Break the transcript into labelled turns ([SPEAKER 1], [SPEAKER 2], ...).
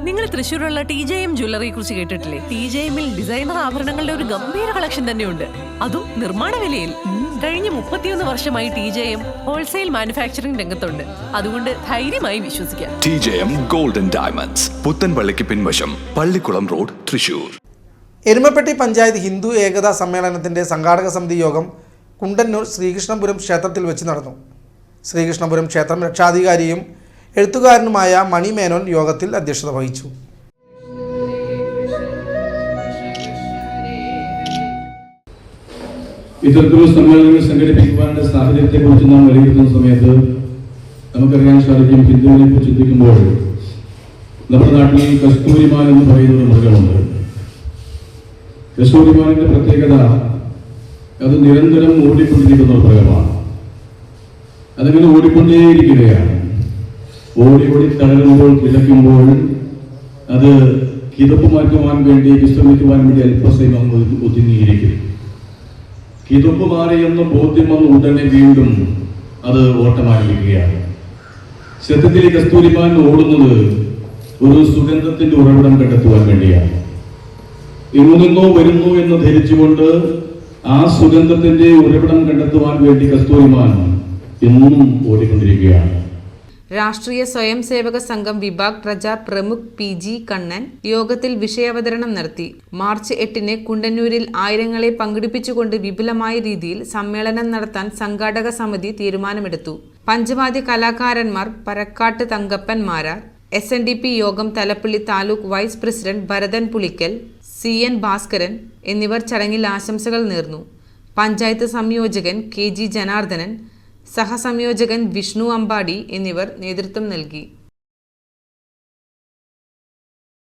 [SPEAKER 1] നിങ്ങൾ തൃശ്ശൂരുള്ള TJM ജ്വല്ലറിയെ കുറിച്ച് കേട്ടിട്ടില്ലേ? TJMൽ ഡിസൈനർ ആഭരണങ്ങളുടെ ഒരു ഗംഭീര കളക്ഷൻ തന്നെയുണ്ട്, അതും നിർമ്മാണ വിലയിൽ. കഴിഞ്ഞ 31 വർഷമായി TJM ഹോൾസെയിൽ മാനുഫാക്ചറിംഗ് രംഗത്തുണ്ട്. അതുകൊണ്ട് ധൈര്യമായി വിശ്വസിക്കാം.
[SPEAKER 2] TJM ഗോൾഡൻ ഡയമണ്ട്സ്, പുത്തൻപള്ളിക്ക് പിൻവശം, പള്ളിക്കുളം റോഡ്, തൃശ്ശൂർ.
[SPEAKER 3] എരുമപ്പെട്ടി പഞ്ചായത്ത് ഹിന്ദു ഏകതാ സമ്മേളനത്തിന്റെ സംഘാടക സമിതി യോഗം കുണ്ടന്നൂർ ശ്രീകൃഷ്ണപുരം ക്ഷേത്രത്തിൽ വെച്ച് നടന്നു. ശ്രീകൃഷ്ണപുരം ക്ഷേത്രം രക്ഷാധികാരിയും എഴുത്തുകാരനുമായ മണി മേനോൻ യോഗത്തിൽ അധ്യക്ഷത വഹിച്ചു.
[SPEAKER 4] ഇത്തരത്തിലുള്ള സമ്മേളനങ്ങൾ സംഘടിപ്പിക്കുവാനുള്ള സാഹചര്യത്തെക്കുറിച്ച് നാം വിലയിരുത്തുന്ന സമയത്ത് നമുക്കറിയാൻ സാധിക്കും, ഹിന്ദുവിനെ കുറിച്ച് ചിന്തിക്കുമ്പോൾ നമ്മുടെ നാട്ടിൽ കസ്തൂരിമാൻ എന്ന് പറയുന്ന ഒരു മൃഗമുണ്ട്. കസ്തൂരിമാനിന്റെ പ്രത്യേകത അത് നിരന്തരം ഓടിക്കൊണ്ടിരിക്കുന്ന ഒരു മൃഗമാണ്. അതങ്ങനെ ഓടിക്കൊണ്ടേയിരിക്കുകയാണ്. ഓടി തളരുമ്പോൾ കിടക്കുമ്പോൾ അത് കിതപ്പ് മാറ്റുവാൻ വേണ്ടി വിശ്രമിക്കുവാൻ വേണ്ടി അല്പസമയം ഒതുങ്ങിയിരിക്കും. കിതപ്പ് മാറിയെന്ന് ബോധ്യം വന്ന് ഉടനെ വീണ്ടും അത് ഓട്ടമാരംഭിക്കുകയാണ്. സത്യത്തിൽ കസ്തൂരിമാൻ ഓടുന്നത് ഒരു സുഗന്ധത്തിന്റെ ഉറവിടം കണ്ടെത്തുവാൻ വേണ്ടിയാണ്. എങ്ങുനിന്നോ വരുന്നു എന്ന് ധരിച്ചുകൊണ്ട് ആ സുഗന്ധത്തിന്റെ ഉറവിടം കണ്ടെത്തുവാൻ വേണ്ടി കസ്തൂരിമാൻ എന്നും ഓടിക്കൊണ്ടിരിക്കുകയാണ്.
[SPEAKER 5] രാഷ്ട്രീയ സ്വയം സേവക സംഘം വിഭാഗ് പ്രചാർ പ്രമുഖ് PG കണ്ണൻ യോഗത്തിൽ വിഷയാവതരണം നടത്തി. മാർച്ച് 8-ന് കുണ്ടന്നൂരിൽ ആയിരങ്ങളെ പങ്കെടുപ്പിച്ചുകൊണ്ട് വിപുലമായ രീതിയിൽ സമ്മേളനം നടത്താൻ സംഘാടക സമിതി തീരുമാനമെടുത്തു. പഞ്ചവാദ്യ കലാകാരന്മാർ പരക്കാട്ട് തങ്കപ്പൻ മാരാർ, SNDP യോഗം Thalappally taluk vice president Bharathan Pulikkal, CN Bhaskaran എന്നിവർ ചടങ്ങിൽ ആശംസകൾ നേർന്നു. പഞ്ചായത്ത് സംയോജകൻ KG ജനാർദ്ദനൻ, സഹസംയോജകൻ വിഷ്ണു അമ്പാടി എന്നിവർ നേതൃത്വം നൽകി.